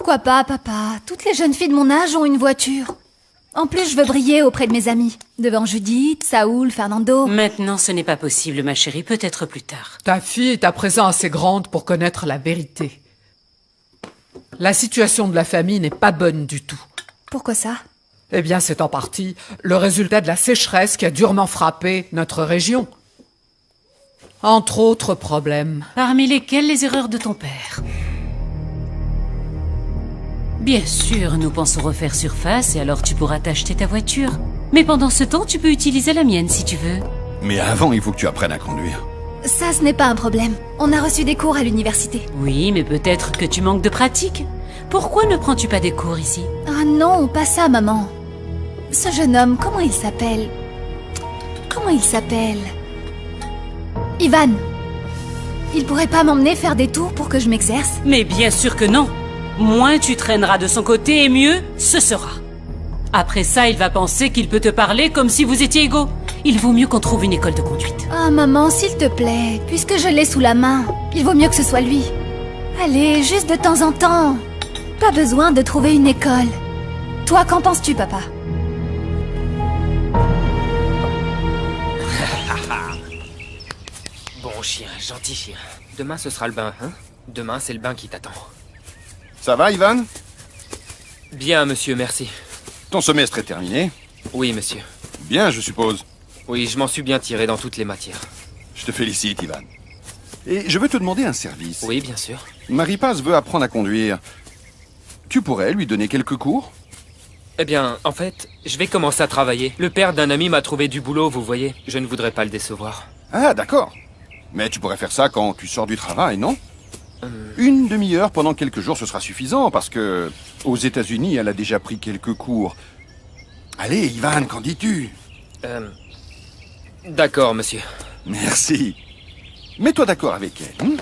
Pourquoi pas, papa? Toutes les jeunes filles de mon âge ont une voiture. En plus, je veux briller auprès de mes amis. Devant Judith, Saoul, Fernando. Maintenant, ce n'est pas possible, ma chérie. Peut-être plus tard. Ta fille est à présent assez grande pour connaître la vérité. La situation de la famille n'est pas bonne du tout. Pourquoi ça? Eh bien, c'est en partie le résultat de la sécheresse qui a durement frappé notre région. Entre autres problèmes. Parmi lesquels les erreurs de ton père. Bien sûr, nous pensons refaire surface et alors tu pourras t'acheter ta voiture. Mais pendant ce temps, tu peux utiliser la mienne si tu veux. Mais avant, il faut que tu apprennes à conduire. Ça, ce n'est pas un problème. On a reçu des cours à l'université. Oui, mais peut-être que tu manques de pratique. Pourquoi ne prends-tu pas des cours ici? Ah non, pas ça, maman. Ce jeune homme, comment il s'appelle? Comment il s'appelle? Ivan. Il pourrait pas m'emmener faire des tours pour que je m'exerce? Mais bien sûr que non. Moins tu traîneras de son côté et mieux ce sera. Après ça, il va penser qu'il peut te parler comme si vous étiez égaux. Il vaut mieux qu'on trouve une école de conduite. Ah, maman, s'il te plaît, puisque je l'ai sous la main, il vaut mieux que ce soit lui. Allez, juste de temps en temps. Pas besoin de trouver une école. Toi, qu'en penses-tu, papa? Bon chien, gentil chien. Demain ce sera le bain, hein? Demain c'est le bain qui t'attend. Ça va, Ivan? Bien, monsieur, merci. Ton semestre est terminé? Oui, monsieur. Bien, je suppose. Oui, je m'en suis bien tiré dans toutes les matières. Je te félicite, Ivan. Et je veux te demander un service. Oui, bien sûr. Marie-Paz veut apprendre à conduire. Tu pourrais lui donner quelques cours? Eh bien, en fait, je vais commencer à travailler. Le père d'un ami m'a trouvé du boulot, vous voyez. Je ne voudrais pas le décevoir. Ah, d'accord. Mais tu pourrais faire ça quand tu sors du travail, non? Une demi-heure pendant quelques jours, ce sera suffisant, parce que aux États-Unis, elle a déjà pris quelques cours. Allez, Ivan, qu'en dis-tu? D'accord, monsieur. Merci. Mets-toi d'accord avec elle.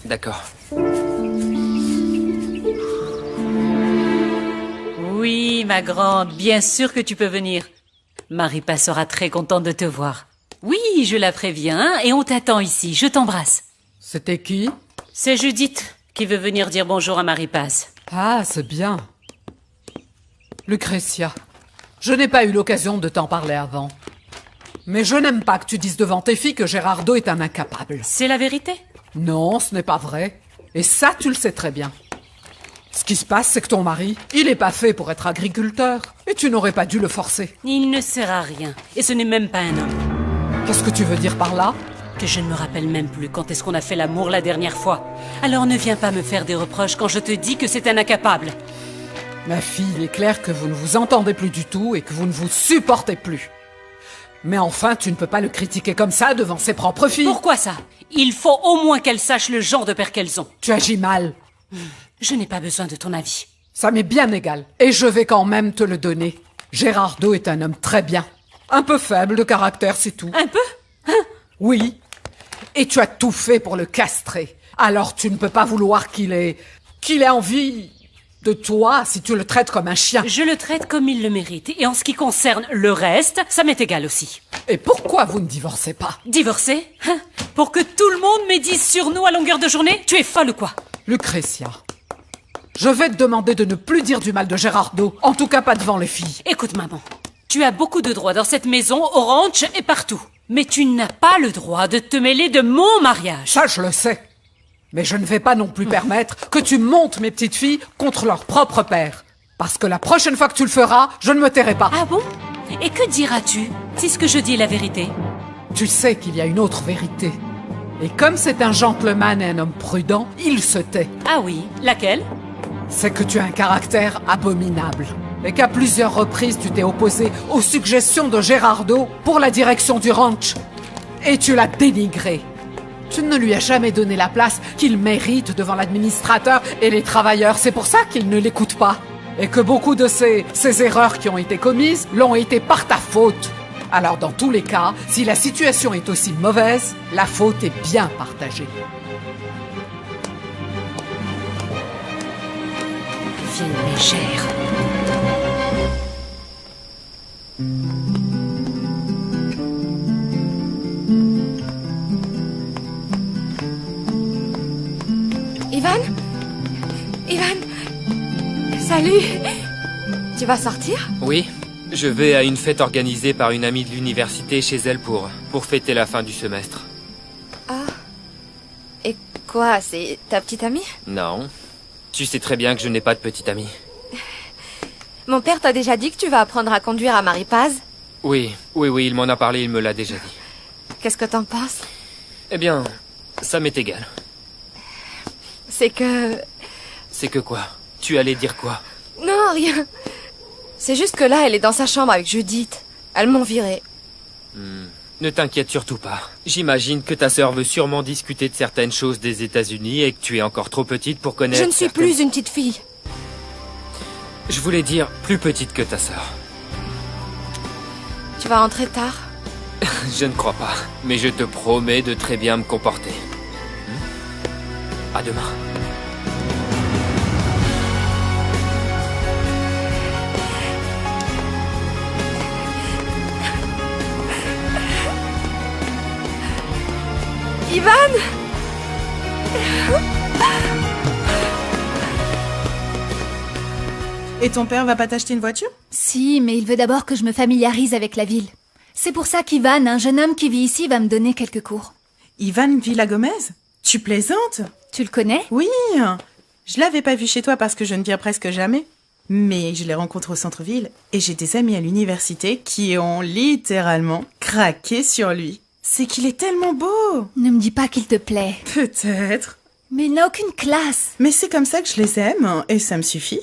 D'accord. Oui, ma grande, bien sûr que tu peux venir. Marie-Paz sera très contente de te voir. Oui, je la préviens, et on t'attend ici. Je t'embrasse. C'était qui? C'est Judith qui veut venir dire bonjour à Marie-Paz. Ah, c'est bien. Lucrétia, je n'ai pas eu l'occasion de t'en parler avant. Mais je n'aime pas que tu dises devant tes filles que Gérardo est un incapable. C'est la vérité? Non, ce n'est pas vrai. Et ça, tu le sais très bien. Ce qui se passe, c'est que ton mari, il n'est pas fait pour être agriculteur. Et tu n'aurais pas dû le forcer. Il ne sert à rien. Et ce n'est même pas un homme. Qu'est-ce que tu veux dire par là? Que je ne me rappelle même plus quand est-ce qu'on a fait l'amour la dernière fois. Alors ne viens pas me faire des reproches quand je te dis que c'est un incapable. Ma fille, il est clair que vous ne vous entendez plus du tout et que vous ne vous supportez plus. Mais enfin, tu ne peux pas le critiquer comme ça devant ses propres filles. Pourquoi ça? Il faut au moins qu'elles sachent le genre de père qu'elles ont. Tu agis mal. Je n'ai pas besoin de ton avis. Ça m'est bien égal. Et je vais quand même te le donner. Gérardo est un homme très bien. Un peu faible de caractère, c'est tout. Un peu? Oui. Et tu as tout fait pour le castrer. Alors tu ne peux pas vouloir qu'il ait envie de toi si tu le traites comme un chien. Je le traite comme il le mérite. Et en ce qui concerne le reste, ça m'est égal aussi. Et pourquoi vous ne divorcez pas? Divorcer? Hein? Pour que tout le monde médise sur nous à longueur de journée? Tu es folle ou quoi? Lucrétia, je vais te demander de ne plus dire du mal de Gérardo. En tout cas pas devant les filles. Écoute, maman. Tu as beaucoup de droits dans cette maison, au ranch et partout. Mais tu n'as pas le droit de te mêler de mon mariage. Ça, je le sais. Mais je ne vais pas non plus permettre que tu montes mes petites filles contre leur propre père. Parce que la prochaine fois que tu le feras, je ne me tairai pas. Ah bon? Et que diras-tu si ce que je dis est la vérité? Tu sais qu'il y a une autre vérité. Et comme c'est un gentleman et un homme prudent, il se tait. Ah oui, laquelle? C'est que tu as un caractère abominable. Et qu'à plusieurs reprises, tu t'es opposé aux suggestions de Gérardo pour la direction du ranch. Et tu l'as dénigré. Tu ne lui as jamais donné la place qu'il mérite devant l'administrateur et les travailleurs. C'est pour ça qu'il ne l'écoute pas. Et que beaucoup de ces erreurs qui ont été commises l'ont été par ta faute. Alors dans tous les cas, si la situation est aussi mauvaise, la faute est bien partagée. Vieille mégère. Ivan? Ivan? Salut! Tu vas sortir? Oui, je vais à une fête organisée par une amie de l'université chez elle pour fêter la fin du semestre. Ah. Et quoi, c'est ta petite amie? Non. Tu sais très bien que je n'ai pas de petite amie. Mon père t'a déjà dit que tu vas apprendre à conduire à Maripaz? Oui, il m'en a parlé, il me l'a déjà dit. Qu'est-ce que t'en penses? Eh bien, ça m'est égal. C'est que... C'est que quoi? Tu allais dire quoi? Non, rien. C'est juste que là, elle est dans sa chambre avec Judith. Elles m'ont virée. Ne t'inquiète surtout pas. J'imagine que ta sœur veut sûrement discuter de certaines choses des États-Unis et que tu es encore trop petite pour connaître... Je ne suis plus une petite fille. Je voulais dire plus petite que ta sœur. Tu vas rentrer tard? Je ne crois pas, mais je te promets de très bien me comporter. À demain. Ivan! Et ton père va pas t'acheter une voiture? Si, mais il veut d'abord que je me familiarise avec la ville. C'est pour ça qu'Ivan, un jeune homme qui vit ici, va me donner quelques cours. Ivan Villa-Gomez? Tu plaisantes? Tu le connais? Oui, je l'avais pas vu chez toi parce que je ne viens presque jamais. Mais je l'ai rencontré au centre-ville et j'ai des amis à l'université qui ont littéralement craqué sur lui. C'est qu'il est tellement beau. Ne me dis pas qu'il te plaît. Peut-être. Mais il n'a aucune classe. Mais c'est comme ça que je les aime et ça me suffit.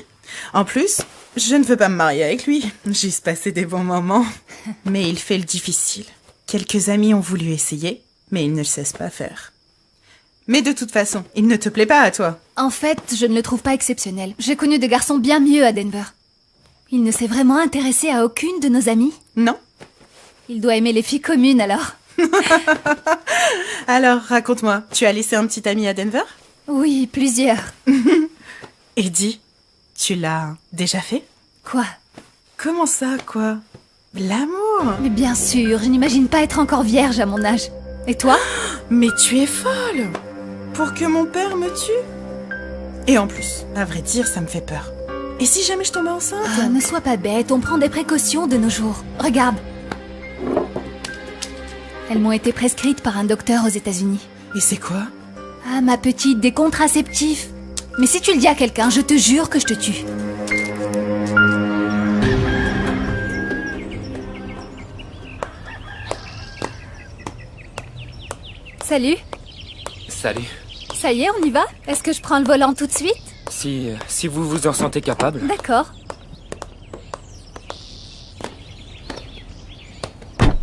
En plus, je ne veux pas me marier avec lui. Juste passer des bons moments. Mais il fait le difficile. Quelques amis ont voulu essayer, mais il ne le cesse pas faire. Mais de toute façon, il ne te plaît pas à toi. En fait, je ne le trouve pas exceptionnel. J'ai connu des garçons bien mieux à Denver. Il ne s'est vraiment intéressé à aucune de nos amies. Non. Il doit aimer les filles communes alors. Alors, raconte-moi, tu as laissé un petit ami à Denver? Oui, plusieurs. Et dis, tu l'as déjà fait? Quoi? Comment ça, quoi? L'amour? Mais bien sûr, je n'imagine pas être encore vierge à mon âge. Et toi? Mais tu es folle! Pour que mon père me tue? Et en plus, à vrai dire, ça me fait peur. Et si jamais je tombais enceinte? Ah, ne sois pas bête, on prend des précautions de nos jours. Regarde. Elles m'ont été prescrites par un docteur aux États-Unis. Et c'est quoi? Ah, ma petite, des contraceptifs. Mais si tu le dis à quelqu'un, je te jure que je te tue. Salut. Salut. Ça y est, on y va? Est-ce que je prends le volant tout de suite? Si vous vous en sentez capable. D'accord.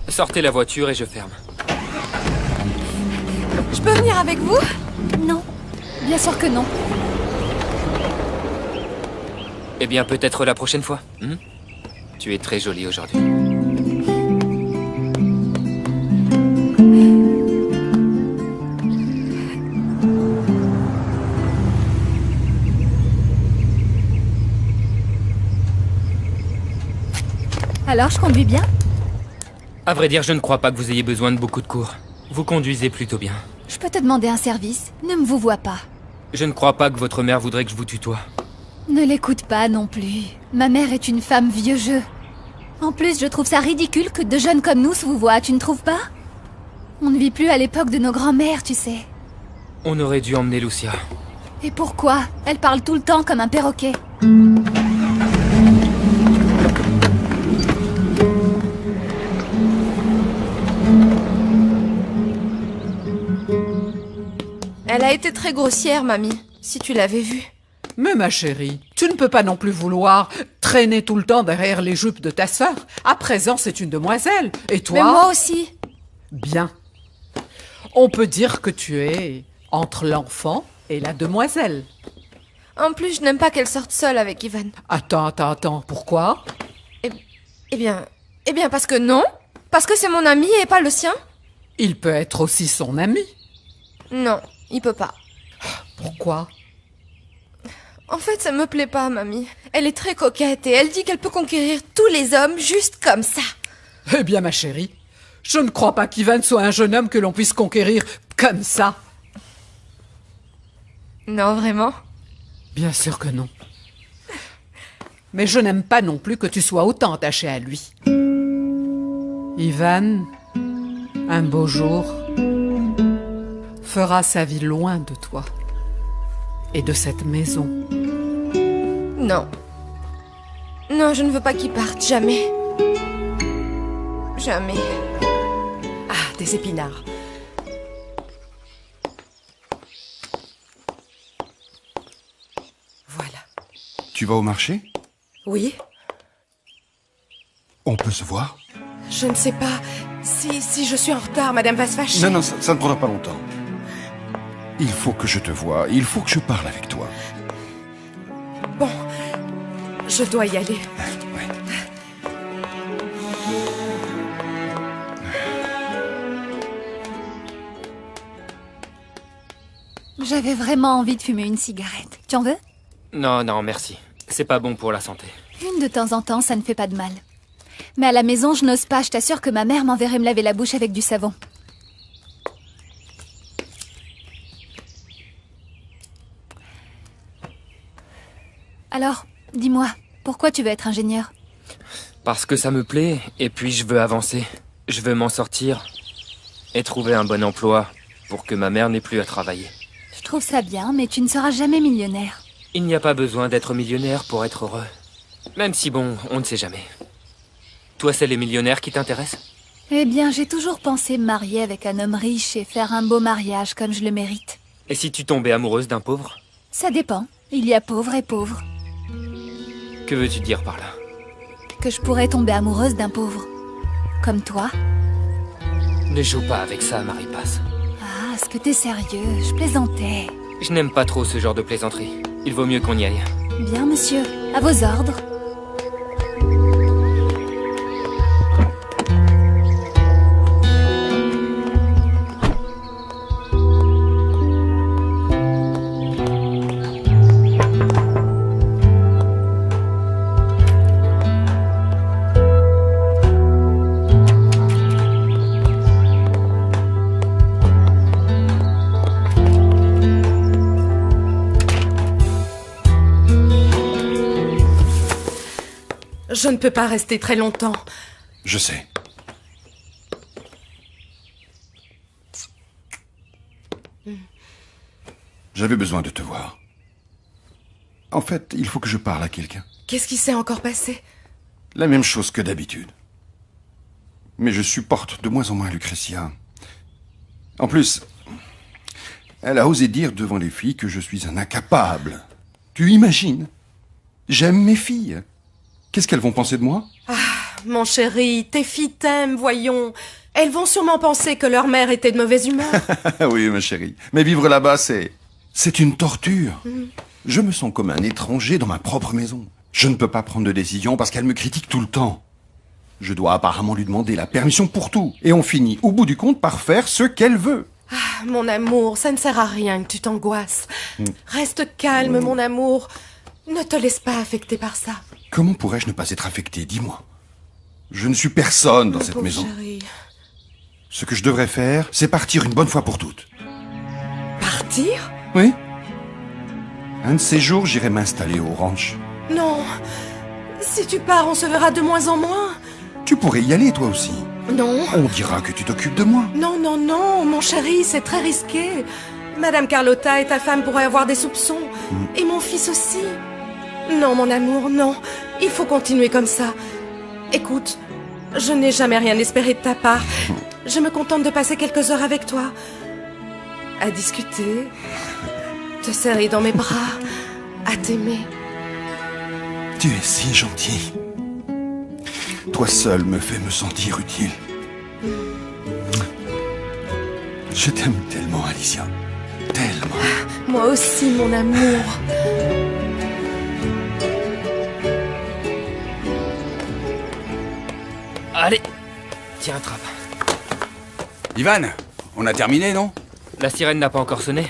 Sortez la voiture et je ferme. Je peux venir avec vous? Non. Bien sûr que non. Eh bien, peut-être la prochaine fois. Tu es très jolie aujourd'hui. Alors, je conduis bien? À vrai dire, je ne crois pas que vous ayez besoin de beaucoup de cours. Vous conduisez plutôt bien. Je peux te demander un service? Ne me vous vois pas. Je ne crois pas que votre mère voudrait que je vous tutoie. Ne l'écoute pas non plus. Ma mère est une femme vieux jeu. En plus, je trouve ça ridicule que deux jeunes comme nous se vous voient, tu ne trouves pas? On ne vit plus à l'époque de nos grands-mères, tu sais. On aurait dû emmener Lucia. Et pourquoi? Elle parle tout le temps comme un perroquet. Elle a été très grossière, mamie, si tu l'avais vue. Mais ma chérie, tu ne peux pas non plus vouloir traîner tout le temps derrière les jupes de ta sœur. À présent, c'est une demoiselle. Et toi? Mais moi aussi. Bien. On peut dire que tu es entre l'enfant et la demoiselle. En plus, je n'aime pas qu'elle sorte seule avec Ivan. Attends. Pourquoi? Eh bien, parce que non. Parce que c'est mon ami et pas le sien. Il peut être aussi son ami. Non, il peut pas. Pourquoi? En fait, ça me plaît pas, mamie. Elle est très coquette et elle dit qu'elle peut conquérir tous les hommes juste comme ça. Eh bien, ma chérie, je ne crois pas qu'Ivan soit un jeune homme que l'on puisse conquérir comme ça. Non, vraiment? Bien sûr que non. Mais je n'aime pas non plus que tu sois autant attaché à lui. Ivan, un beau jour, fera sa vie loin de toi et de cette maison. Non. Non, je ne veux pas qu'il parte, jamais. Jamais. Ah, des épinards. Voilà. Tu vas au marché? Oui, On peut se voir? je ne sais pas. Si je suis en retard, madame va se fâcher. Non, non, ça ne prendra pas longtemps. Il faut que je te voie, il faut que je parle avec toi. Bon, je dois y aller. Ouais. J'avais vraiment envie de fumer une cigarette. Tu en veux? Non, non, merci. C'est pas bon pour la santé. Une de temps en temps, ça ne fait pas de mal. Mais à la maison, je n'ose pas. Je t'assure que ma mère m'enverrait me laver la bouche avec du savon. Alors, dis-moi, pourquoi tu veux être ingénieur? Parce que ça me plaît, et puis je veux avancer. Je veux m'en sortir et trouver un bon emploi pour que ma mère n'ait plus à travailler. Je trouve ça bien, mais tu ne seras jamais millionnaire. Il n'y a pas besoin d'être millionnaire pour être heureux. Même si bon, on ne sait jamais. Toi, c'est les millionnaires qui t'intéressent? Eh bien, j'ai toujours pensé me marier avec un homme riche et faire un beau mariage comme je le mérite. Et si tu tombais amoureuse d'un pauvre? Ça dépend. Il y a pauvre et pauvre. Que veux-tu dire par là? Que je pourrais tomber amoureuse d'un pauvre. Comme toi. Ne joue pas avec ça, Marie-Passe. Ah, est-ce que t'es sérieux? Je plaisantais. Je n'aime pas trop ce genre de plaisanterie. Il vaut mieux qu'on y aille. Bien, monsieur. À vos ordres. Je ne peux pas rester très longtemps. Je sais. J'avais besoin de te voir. En fait, il faut que je parle à quelqu'un. Qu'est-ce qui s'est encore passé? La même chose que d'habitude. Mais je supporte de moins en moins Lucretia. En plus, elle a osé dire devant les filles que je suis un incapable. Tu imagines? J'aime mes filles. Qu'est-ce qu'elles vont penser de moi? Mon chéri, tes filles t'aiment, voyons. Elles vont sûrement penser que leur mère était de mauvaise humeur. Oui, ma chérie. Mais vivre là-bas, c'est une torture. Je me sens comme un étranger dans ma propre maison. Je ne peux pas prendre de décision parce qu'elle me critique tout le temps. Je dois apparemment lui demander la permission pour tout. Et on finit, au bout du compte, par faire ce qu'elle veut. Mon amour, ça ne sert à rien que tu t'angoisses. Reste calme, mon amour. Ne te laisse pas affecter par ça. Comment pourrais-je ne pas être affecté, dis-moi? Je ne suis personne dans cette Pauvre maison. chéri. Ce que je devrais faire, c'est partir une bonne fois pour toutes. Partir? Oui. Un de ces jours, j'irai m'installer au ranch. Non. Si tu pars, on se verra de moins en moins. Tu pourrais y aller, toi aussi. Non. On dira que tu t'occupes de moi. Non, non, non, mon chéri, c'est très risqué. Madame Carlotta et ta femme pourraient avoir des soupçons. Et mon fils aussi. Non, mon amour, non. Il faut continuer comme ça. Écoute, je n'ai jamais rien espéré de ta part. Je me contente de passer quelques heures avec toi. À discuter. Te serrer dans mes bras. À t'aimer. Tu es si gentil. Toi seul me fais me sentir utile. Je t'aime tellement, Alicia. Tellement. Moi aussi, mon amour. Allez, tiens, attrape. Ivan, on a terminé, non? La sirène n'a pas encore sonné?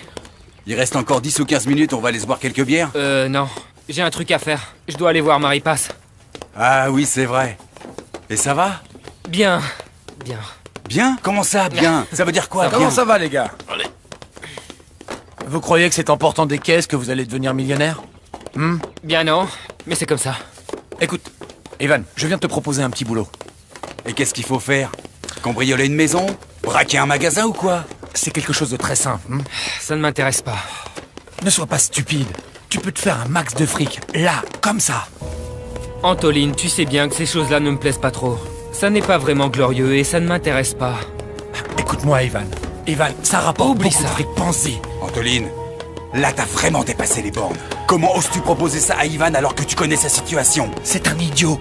Il reste encore 10 ou 15 minutes, on va aller se boire quelques bières? Non. J'ai un truc à faire. Je dois aller voir Marie-Passe. Ah oui, c'est vrai. Et ça va? Bien. Bien. Bien? Comment ça, bien? Ça veut dire quoi, Comment bien? ça va, les gars? Allez. Vous croyez que c'est en portant des caisses que vous allez devenir millionnaire? Bien non, mais c'est comme ça. Écoute, Ivan, je viens de te proposer un petit boulot. Et qu'est-ce qu'il faut faire? Cambrioler une maison? Braquer un magasin ou quoi? C'est quelque chose de très simple. Ça ne m'intéresse pas. Ne sois pas stupide. Tu peux te faire un max de fric, là, comme ça. Antoline, tu sais bien que ces choses-là ne me plaisent pas trop. Ça n'est pas vraiment glorieux et ça ne m'intéresse pas. Écoute-moi, Ivan. Ivan, ça rapporte Oublie beaucoup ça. de fric, pense-y. Antoline, là t'as vraiment dépassé les bornes. Comment oses-tu proposer ça à Ivan alors que tu connais sa situation? C'est un idiot.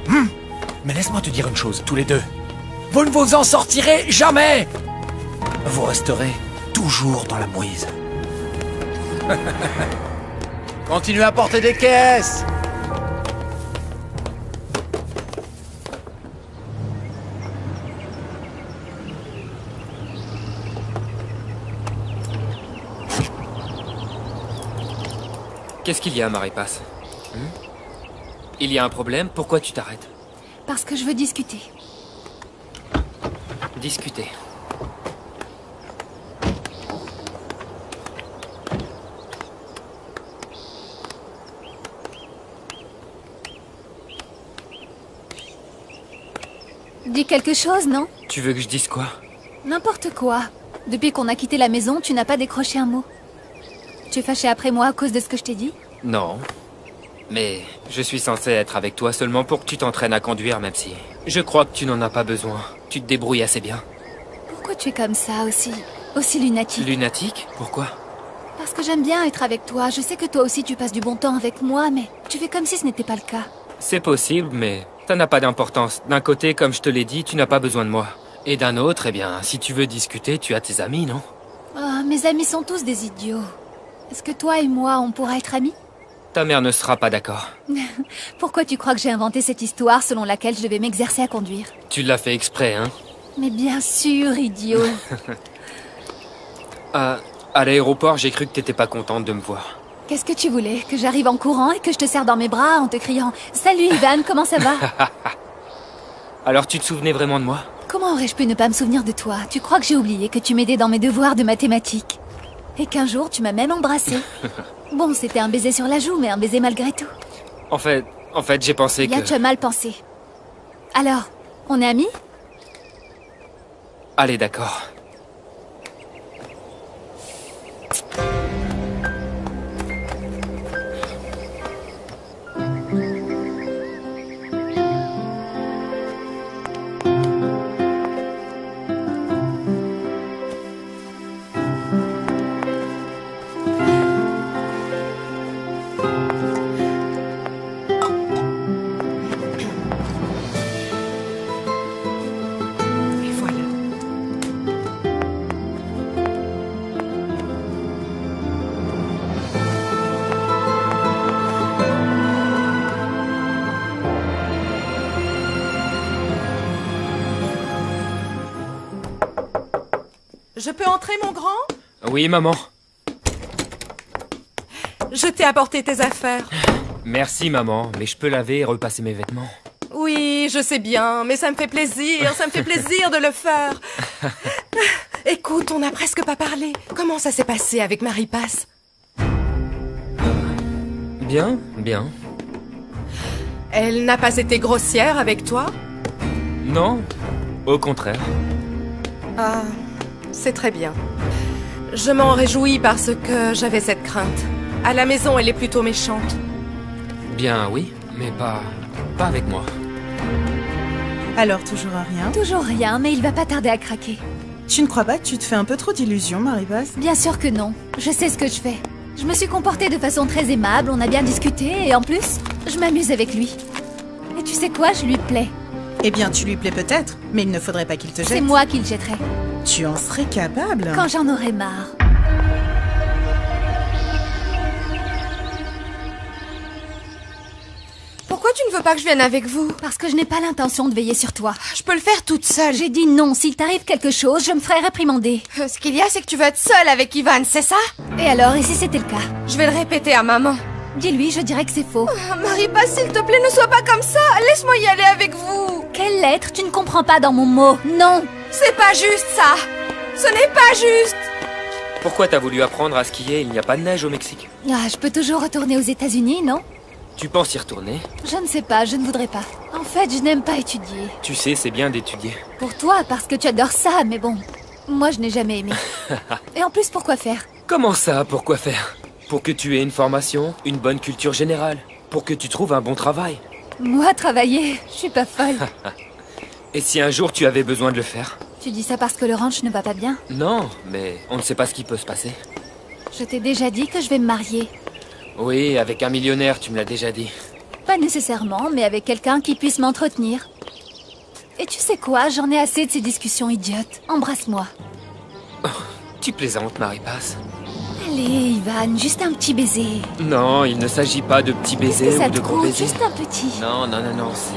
Mais laisse-moi te dire une chose, tous les deux. Vous ne vous en sortirez jamais. Vous resterez toujours dans la mouise. Continuez à porter des caisses. Qu'est-ce qu'il y a, Maripasse? Il y a un problème? Pourquoi tu t'arrêtes? Parce que je veux discuter. Discuter. Dis quelque chose, non? Tu veux que je dise quoi? N'importe quoi. Depuis qu'on a quitté la maison, tu n'as pas décroché un mot. Tu es fâché après moi à cause de ce que je t'ai dit? Non. Mais je suis censé être avec toi seulement pour que tu t'entraînes à conduire, même si... Je crois que tu n'en as pas besoin. Tu te débrouilles assez bien. Pourquoi tu es comme ça aussi lunatique? Lunatique? Pourquoi? Parce que j'aime bien être avec toi. Je sais que toi aussi tu passes du bon temps avec moi, mais tu fais comme si ce n'était pas le cas. C'est possible, mais ça n'a pas d'importance. D'un côté, comme je te l'ai dit, tu n'as pas besoin de moi. Et d'un autre, eh bien, si tu veux discuter, tu as tes amis, non? Ah, mes amis sont tous des idiots. Est-ce que toi et moi, on pourra être amis? Ta mère ne sera pas d'accord. Pourquoi tu crois que j'ai inventé cette histoire selon laquelle je devais m'exercer à conduire? Tu l'as fait exprès, hein? Mais bien sûr, idiot. À l'aéroport, j'ai cru que t'étais pas contente de me voir. Qu'est-ce que tu voulais? Que j'arrive en courant et que je te serre dans mes bras en te criant « Salut Ivan, comment ça va ?» Alors tu te souvenais vraiment de moi? Comment aurais-je pu ne pas me souvenir de toi? Tu crois que j'ai oublié que tu m'aidais dans mes devoirs de mathématiques? Et qu'un jour, tu m'as même embrassé. Bon, c'était un baiser sur la joue, mais un baiser malgré tout. En fait, j'ai pensé Là, que... tu as mal pensé. Alors, on est amis? Allez, d'accord. Et voilà. Je peux entrer, mon grand? Oui, maman. Je t'ai apporté tes affaires. Merci, maman, mais je peux laver et repasser mes vêtements. Oui, je sais bien, mais ça me fait plaisir de le faire. Écoute, on n'a presque pas parlé. Comment ça s'est passé avec Maripasse? Bien, bien. Elle n'a pas été grossière avec toi? Non, au contraire. Ah, c'est très bien. Je m'en réjouis parce que j'avais cette crainte. À la maison, elle est plutôt méchante. Bien, oui, mais pas avec moi. Alors, toujours rien? Toujours rien, mais il va pas tarder à craquer. Tu ne crois pas que tu te fais un peu trop d'illusions, Maripasse? Bien sûr que non. Je sais ce que je fais. Je me suis comportée de façon très aimable, on a bien discuté, et en plus, je m'amuse avec lui. Et tu sais quoi, je lui plais. Eh bien, tu lui plais peut-être, mais il ne faudrait pas qu'il te jette. C'est moi qui le jetterai. Tu en serais capable? Quand j'en aurai marre. Pourquoi tu ne veux pas que je vienne avec vous? Parce que je n'ai pas l'intention de veiller sur toi. Je peux le faire toute seule. J'ai dit non, s'il t'arrive quelque chose, je me ferai réprimander. Ce qu'il y a, c'est que tu veux être seule avec Ivan, c'est ça? Et alors, et si c'était le cas? Je vais le répéter à maman. Dis-lui, je dirais que c'est faux. Maripasse, s'il te plaît, ne sois pas comme ça. Laisse-moi y aller avec vous. Quelle lettre? Tu ne comprends pas dans mon mot. Non. C'est pas juste ça. Ce n'est pas juste. Pourquoi t'as voulu apprendre à skier? Il n'y a pas de neige au Mexique. Ah, je peux toujours retourner aux États-Unis, non? Tu penses y retourner? Je ne sais pas, je ne voudrais pas. En fait, je n'aime pas étudier. Tu sais, c'est bien d'étudier. Pour toi, parce que tu adores ça, mais bon, moi je n'ai jamais aimé. Et en plus, pourquoi faire? Comment ça, pourquoi faire? Pour que tu aies une formation, une bonne culture générale. Pour que tu trouves un bon travail. Moi, travailler, je suis pas folle. Et si un jour tu avais besoin de le faire? Tu dis ça parce que le ranch ne va pas bien? Non, mais on ne sait pas ce qui peut se passer. Je t'ai déjà dit que je vais me marier. Oui, avec un millionnaire, tu me l'as déjà dit. Pas nécessairement, mais avec quelqu'un qui puisse m'entretenir. Et tu sais quoi, j'en ai assez de ces discussions idiotes. Embrasse-moi. Oh, tu plaisantes, Marie-Passe. Allez, Ivan, juste un petit baiser. Non, il ne s'agit pas de petits baisers Qu'est-ce que ça ou de te gros coûte? baisers. Juste un petit. Non, c'est